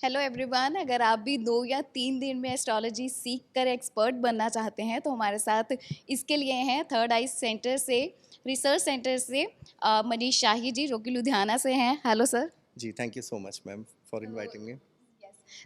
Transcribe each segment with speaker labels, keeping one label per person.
Speaker 1: Hello everyone, अगर आप भी 2 या 3 दिन में एस्ट्रोलॉजी सीख कर एक्सपर्ट बनना चाहते हैं तो हमारे साथ इसके लिए हैं थर्ड आई सेंटर से, रिसर्च सेंटर से मनीष शाही जी, जो कि लुधियाना से हैं। Hello sir.
Speaker 2: जी, thank you so much ma'am for inviting me.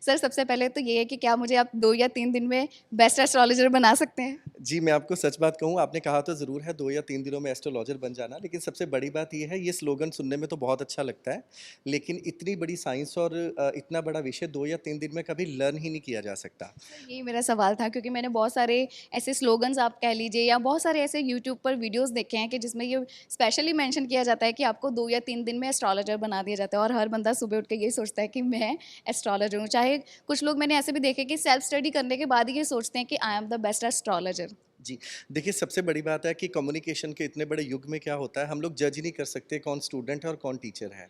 Speaker 1: Sir, सबसे पहले तो ये है कि क्या मुझे आप 2 या 3 दिन में बेस्ट एस्ट्रोलॉजर बना सकते हैं?
Speaker 2: जी, मैं आपको सच बात कहूँ, आपने कहा तो ज़रूर है 2 या 3 दिनों में एस्ट्रोलॉजर बन जाना, लेकिन सबसे बड़ी बात ये है, ये स्लोगन सुनने में तो बहुत अच्छा लगता है, लेकिन इतनी बड़ी साइंस और इतना बड़ा विषय 2 या 3 दिन में कभी लर्न ही नहीं किया जा सकता।
Speaker 1: सर, यही मेरा सवाल था, क्योंकि मैंने बहुत सारे ऐसे स्लोगन्स आप कह लीजिए या बहुत सारे ऐसे यूट्यूब पर वीडियोस देखे हैं कि जिसमें ये स्पेशली मेंशन किया जाता है कि आपको 2 या 3 दिन में एस्ट्रोलॉजर बना दिया जाता है और हर बंदा सुबह उठ के यही सोचता है कि मैं एस्ट्रोलॉजर हूँ। चाहे कुछ लोग मैंने ऐसे भी देखे कि सेल्फ स्टडी करने के बाद ही ये सोचते हैं कि I am the best astrologer.
Speaker 2: जी, देखिए सबसे बड़ी बात है कि कम्युनिकेशन के इतने बड़े युग में क्या होता है, हम लोग जज ही नहीं कर सकते कौन स्टूडेंट है और कौन टीचर है।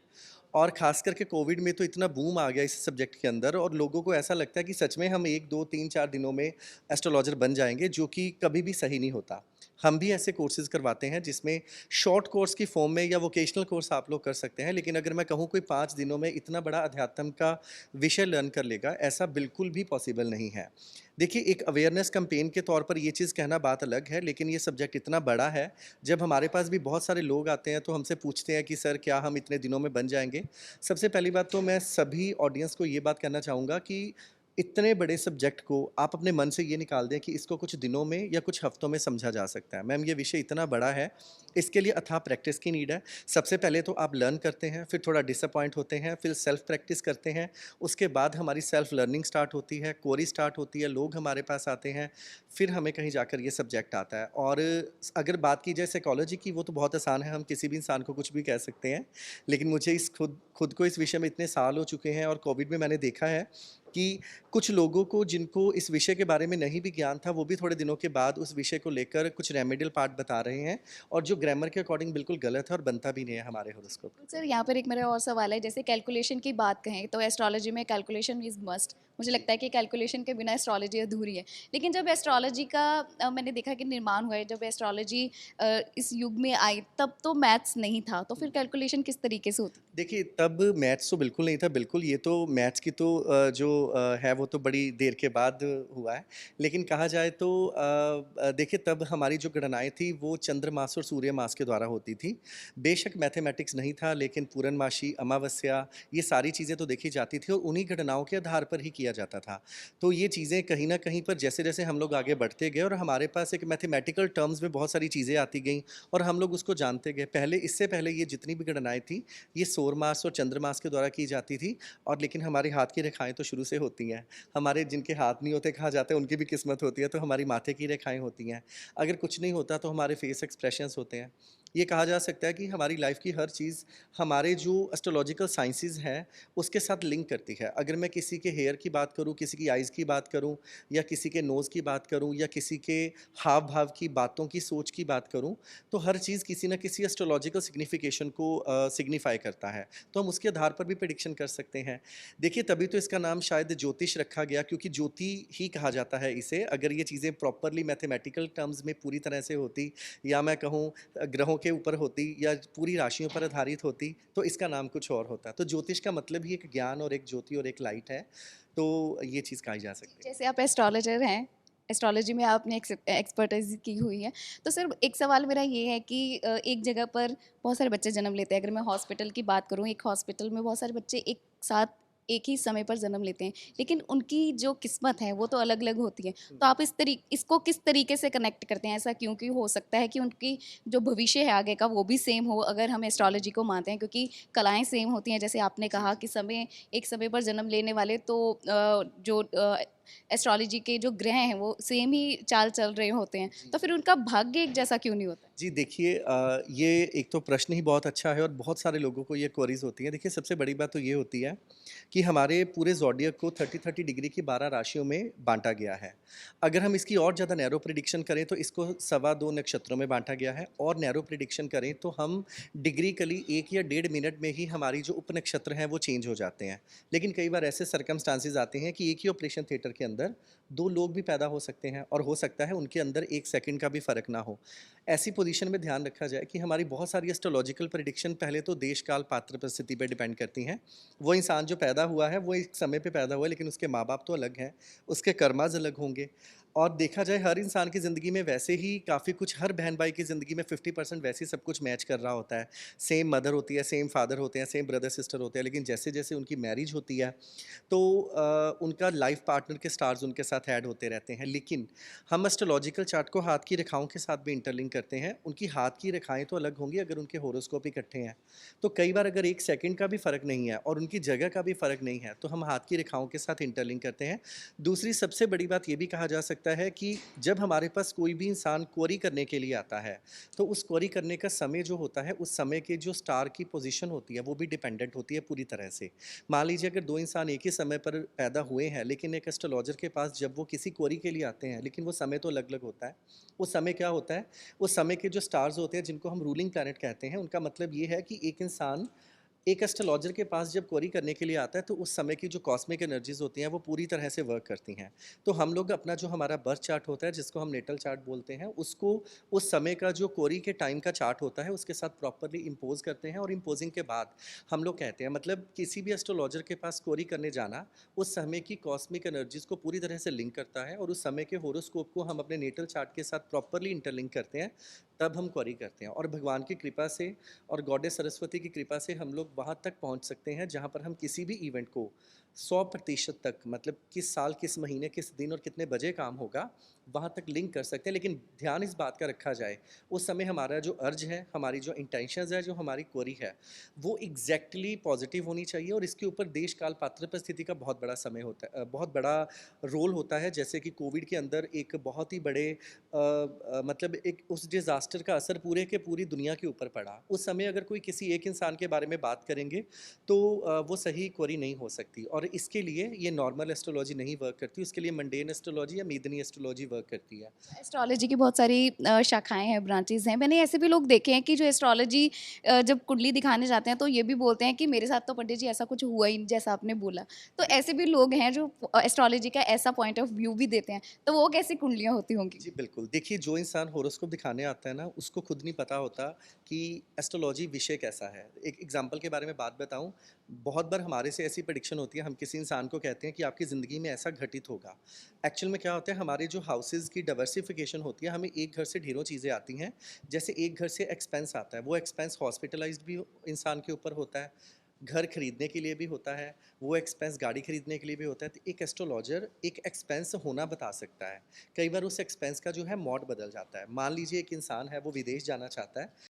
Speaker 2: और ख़ास करके कोविड में तो इतना बूम आ गया इस सब्जेक्ट के अंदर और लोगों को ऐसा लगता है कि सच में हम 1, 2, 3, 4 दिनों में एस्ट्रोलॉजर बन जाएँगे, जो कि कभी भी सही नहीं होता। हम भी ऐसे कोर्सेज़ करवाते हैं जिसमें शॉर्ट कोर्स की फ़ॉर्म में या वोकेशनल कोर्स आप लोग कर सकते हैं, लेकिन अगर मैं कहूँ कोई 5 दिनों में इतना बड़ा अध्यात्म का विषय लर्न कर लेगा, ऐसा बिल्कुल भी पॉसिबल नहीं है। देखिए, एक अवेयरनेस कैंपेन के तौर पर ये चीज़ कहना बात अलग है, लेकिन ये सब्जेक्ट इतना बड़ा है, जब हमारे पास भी बहुत सारे लोग आते हैं, तो हमसे पूछते हैं कि सर क्या हम इतने दिनों में बन जाएँगे? सबसे पहली बात तो मैं सभी ऑडियंस को ये बात कहना चाहूँगा कि इतने बड़े सब्जेक्ट को आप अपने मन से ये निकाल दें कि इसको कुछ दिनों में या कुछ हफ्तों में समझा जा सकता है। मैम, ये विषय इतना बड़ा है, इसके लिए अथाह प्रैक्टिस की नीड है। सबसे पहले तो आप लर्न करते हैं, फिर थोड़ा डिसअपॉइंट होते हैं, फिर सेल्फ प्रैक्टिस करते हैं, उसके बाद हमारी सेल्फ लर्निंग स्टार्ट होती है, क्वेरी स्टार्ट होती है, लोग हमारे पास आते हैं, फिर हमें कहीं जाकर ये सब्जेक्ट आता है। और अगर बात की जाए साइकोलॉजी की, वो तो बहुत आसान है, हम किसी भी इंसान को कुछ भी कह सकते हैं। लेकिन मुझे इस खुद खुद को इस विषय में इतने साल हो चुके हैं और कोविड में मैंने देखा है कि कुछ लोगों को जिनको इस विषय के बारे में नहीं भी ज्ञान था, वो भी थोड़े दिनों के बाद उस विषय को लेकर कुछ रेमेडियल पार्ट बता रहे हैं और जो ग्रामर के अकॉर्डिंग बिल्कुल गलत है और बनता भी नहीं है हमारे हॉरोस्कोप।
Speaker 1: बिल्कुल सर, यहाँ पर एक मेरा और सवाल है। जैसे कैलकुलेशन की बात कहें तो एस्ट्रोलॉजी में कैलकुलेशन इज़ मस्ट। मुझे
Speaker 2: जी।
Speaker 1: लगता है कि कैलकुलेशन के बिना एस्ट्रोलॉजी अधूरी है। लेकिन जब एस्ट्रोलॉजी का मैंने देखा कि निर्माण हुआ है, जब एस्ट्रोलॉजी इस युग में आई, तब तो मैथ्स नहीं था, तो फिर कैलकुलेशन किस तरीके से होती?
Speaker 2: देखिए, तब मैथ्स तो बिल्कुल नहीं था, बिल्कुल ये तो मैथ्स की तो जो है वो तो बड़ी देर के बाद हुआ है। लेकिन कहा जाए तो देखिए तब हमारी जो गणनाएँ थी वो चंद्रमास और सूर्यमास के द्वारा होती थी। बेशक मैथमेटिक्स नहीं था लेकिन पूर्णमासी, अमावस्या ये सारी चीज़ें तो देखी जाती थी और उन्हीं गणनाओं के आधार पर ही किया जाता था। तो ये चीज़ें कहीं न कहीं पर जैसे-जैसे हम लोग आगे बढ़ते गए और हमारे पास एक मैथमेटिकल टर्म्स में बहुत सारी चीज़ें आती गईं और हम लोग उसको जानते गए। पहले इससे पहले ये जितनी भी गणनाएँ थी ये सौरमास और चंद्रमास के द्वारा की जाती थी और लेकिन हमारे हाथ की रेखाएँ तो शुरू से होती हैं। हमारे जिनके हाथ नहीं होते कहा जाता है उनकी भी किस्मत होती है, तो हमारी माथे की रेखाएँ होती हैं। अगर कुछ नहीं होता तो हमारे फेस एक्सप्रेशंस होते हैं। ये कहा जा सकता है कि हमारी लाइफ़ की हर चीज़ हमारे जो एस्ट्रोलॉजिकल साइंसेज़ हैं, उसके साथ लिंक करती है। अगर मैं किसी के हेयर की बात करूँ, किसी की आइज़ की बात करूँ या किसी के नोज़ की बात करूँ या किसी के हाव-भाव की, बातों की, सोच की बात करूँ, तो हर चीज़ किसी न किसी एस्ट्रोलॉजिकल सिग्निफिकेशन को सिग्निफ़ाई करता है। तो हम उसके आधार पर भी प्रेडिक्शन कर सकते हैं। देखिए तभी तो इसका नाम शायद ज्योतिष रखा गया क्योंकि ज्योति ही कहा जाता है इसे। अगर ये चीज़ें प्रॉपरली मैथमेटिकल टर्म्स में पूरी तरह से होती या मैं कहूँ ग्रहों के ऊपर होती या पूरी राशियों पर आधारित होती, तो इसका नाम कुछ और होता। तो ज्योतिष का मतलब ही एक ज्ञान और एक ज्योति और एक लाइट है। तो ये चीज़ कही जा
Speaker 1: जी,
Speaker 2: सकती है।
Speaker 1: जैसे आप एस्ट्रोलॉजर हैं, एस्ट्रोलॉजी में आपने एक्सपर्टाइज़ की हुई है। तो सर, एक सवाल मेरा ये है कि एक जगह पर बहुत सारे बच्चे जन्म लेते हैं। अगर मैं हॉस्पिटल की बात करूँ, एक हॉस्पिटल में बहुत सारे बच्चे एक साथ एक ही समय पर जन्म लेते हैं, लेकिन उनकी जो किस्मत है वो तो अलग-अलग होती है। तो आप इसको किस तरीके से कनेक्ट करते हैं? ऐसा क्योंकि हो सकता है कि उनकी जो भविष्य है आगे का वो भी सेम हो, अगर हम एस्ट्रोलॉजी को मानते हैं, क्योंकि कलाएँ सेम होती हैं। जैसे आपने
Speaker 2: जी,
Speaker 1: कहा
Speaker 2: जी।
Speaker 1: कि एक समय पर जन्म लेने वाले तो जो एस्ट्रोलॉजी के जो ग्रह हैं वो सेम ही चाल चल रहे होते हैं,
Speaker 2: जी,
Speaker 1: तो
Speaker 2: जी।
Speaker 1: फिर उनका भाग्य एक जैसा क्यों नहीं होता?
Speaker 2: जी देखिए ये एक तो प्रश्न ही बहुत अच्छा है और बहुत सारे लोगों को ये क्वेरीज होती हैं। देखिए सबसे बड़ी बात तो ये होती है कि हमारे पूरे ज़ोडिएक को 30-30 डिग्री की 12 राशियों में बाँटा गया है। अगर हम इसकी और ज़्यादा नैरो प्रेडिक्शन करें तो इसको सवा 2 नक्षत्रों में बाँटा गया है और नैरो प्रेडिक्शन करें तो हम डिग्रिकली 1 या डेढ़ मिनट में ही हमारी जो उपनक्षत्र हैं वो चेंज हो जाते हैं। लेकिन कई बार ऐसे सर्कमस्टांसेस आते हैं कि एक ही ऑपरेशन थिएटर के अंदर 2 लोग भी पैदा हो सकते हैं और हो सकता है उनके अंदर 1 सेकंड का भी फ़र्क ना हो। ऐसी पोज़ीशन में ध्यान रखा जाए कि हमारी बहुत सारी एस्ट्रोलॉजिकल प्रेडिक्शन पहले तो देश, काल, पात्र, परिस्थिति पे डिपेंड करती हैं। वो इंसान जो पैदा हुआ है, वो एक समय पे पैदा हुआ है, लेकिन उसके माँ-बाप तो अलग हैं, उसके कर्माज़ अलग होंगे। और देखा जाए हर इंसान की ज़िंदगी में वैसे ही काफ़ी कुछ, हर बहन-भाई की ज़िंदगी में 50% वैसे ही सब कुछ मैच कर रहा होता है। सेम मदर होती है, सेम फादर होते हैं, सेम ब्रदर-सिस्टर होते हैं, लेकिन जैसे-जैसे उनकी मैरिज होती है तो उनका लाइफ पार्टनर के स्टार्स उनके साथ ऐड होते रहते हैं। लेकिन हम एस्ट्रोलॉजिकल चार्ट को हाथ की रेखाओं के साथ भी इंटरलिंक करते हैं। उनकी हाथ की रेखाएँ तो अलग होंगी अगर उनके हॉरोस्कोप इकट्ठे हैं। तो कई बार अगर 1 सेकंड का भी फ़र्क नहीं है और उनकी जगह का भी फ़र्क नहीं है, तो हम हाथ की रेखाओं के साथ इंटरलिंक करते हैं। दूसरी सबसे बड़ी बात ये भी कहा जा सकता है कि जब हमारे पास कोई भी इंसान क्वेरी करने के लिए आता है, तो उस क्वेरी करने का समय जो होता है, उस समय के जो स्टार की पोज़ीशन होती है, वो भी डिपेंडेंट होती है पूरी तरह से। मान लीजिए अगर 2 इंसान एक ही समय पर पैदा हुए हैं, लेकिन एक एस्ट्रोलॉजर के पास जब वो किसी क्वेरी के लिए आते हैं, लेकिन वो समय तो अलग-अलग होता है। उस समय क्या होता है, उस समय के जो स्टार्स होते हैं, जिनको हम रूलिंग प्लैनेट कहते हैं, उनका मतलब ये है कि एक इंसान एक एस्ट्रोलॉजर के पास जब क्वेरी करने के लिए आता है, तो उस समय की जो कॉस्मिक एनर्जीज़ होती हैं, वो पूरी तरह से वर्क करती हैं। तो हम लोग अपना जो हमारा बर्थ चार्ट होता है, जिसको हम नेटल चार्ट बोलते हैं, उसको उस समय का जो क्वेरी के टाइम का चार्ट होता है, उसके साथ प्रॉपर्ली इम्पोज़ करते हैं और इम्पोज़िंग के बाद हम लोग कहते हैं, मतलब किसी भी एस्ट्रोलॉजर के पास क्वेरी करने जाना, उस समय की कॉस्मिक एनर्जीज़ को पूरी तरह से लिंक करता है और उस समय के हॉरोस्कोप को हम अपने नेटल चार्ट के साथ प्रॉपर्ली इंटरलिंक करते हैं, तब हम क्वेरी करते हैं। और भगवान की कृपा से और गॉडेस सरस्वती की कृपा से हम लोग वहाँ तक पहुँच सकते हैं जहाँ पर हम किसी भी इवेंट को 100% तक, मतलब किस साल, किस महीने, किस दिन और कितने बजे काम होगा, वहाँ तक लिंक कर सकते हैं। लेकिन ध्यान इस बात का रखा जाए, उस समय हमारा जो अर्ज है, हमारी जो इंटेंशंस है, जो हमारी क्वेरी है, वो एग्जैक्टली पॉजिटिव होनी चाहिए और इसके ऊपर देश काल पात्र परिस्थिति का बहुत बड़ा समय होता है, बहुत बड़ा रोल होता है। जैसे कि कोविड के अंदर एक बहुत ही बड़े मतलब एक उस डिज़ास्टर का असर पूरे के पूरी दुनिया के ऊपर पड़ा। उस समय अगर कोई किसी एक इंसान के बारे में बात करेंगे, तो वो सही क्वेरी नहीं हो सकती और इसके लिए ये नॉर्मल एस्ट्रोलॉजी नहीं वर्क करती, उसके लिए मंडेन एस्ट्रोलॉजी या मीदनी एस्ट्रोलॉजी वर्क करती है।
Speaker 1: एस्ट्रोलॉजी की बहुत सारी शाखाएँ हैं, ब्रांचेज़ हैं। मैंने ऐसे भी लोग देखे हैं कि जो एस्ट्रोलॉजी जब कुंडली दिखाने जाते हैं तो ये भी बोलते हैं कि मेरे साथ तो पंडित जी ऐसा कुछ हुआ ही नहीं जैसा आपने बोला। तो ऐसे भी लोग हैं जो एस्ट्रोलॉजी का ऐसा पॉइंट ऑफ व्यू भी देते हैं। तो वो कैसी कुंडलियाँ होती होंगी?
Speaker 2: जी, बिल्कुल। देखिए, जो इंसान हॉरोस्कोप दिखाने आता है ना, उसको खुद नहीं पता होता कि एस्ट्रोलॉजी विषय कैसा है। एक एग्ज़ाम्पल के बारे में बात बताऊँ, बहुत बार हमारे से ऐसी प्रेडिक्शन होती है, हम किसी इंसान को कहते हैं कि आपकी ज़िंदगी में ऐसा घटित होगा। एक्चुअल में क्या होता है, हमारे जो हाउसेज़ की डाइवर्सिफ़िकेशन होती है, हमें एक घर से ढेरों चीज़ें आती हैं। जैसे एक घर से एक्सपेंस आता है, वो एक्सपेंस हॉस्पिटलाइज़्ड भी इंसान के ऊपर होता है, घर खरीदने के लिए भी होता है, वो एक्सपेंस गाड़ी खरीदने के लिए भी होता है। तो एक एस्ट्रोलॉजर एक एक्सपेंस होना बता सकता है। कई बार उस एक्सपेंस का जो है मोड बदल जाता है। मान लीजिए एक इंसान है, वो विदेश जाना चाहता है,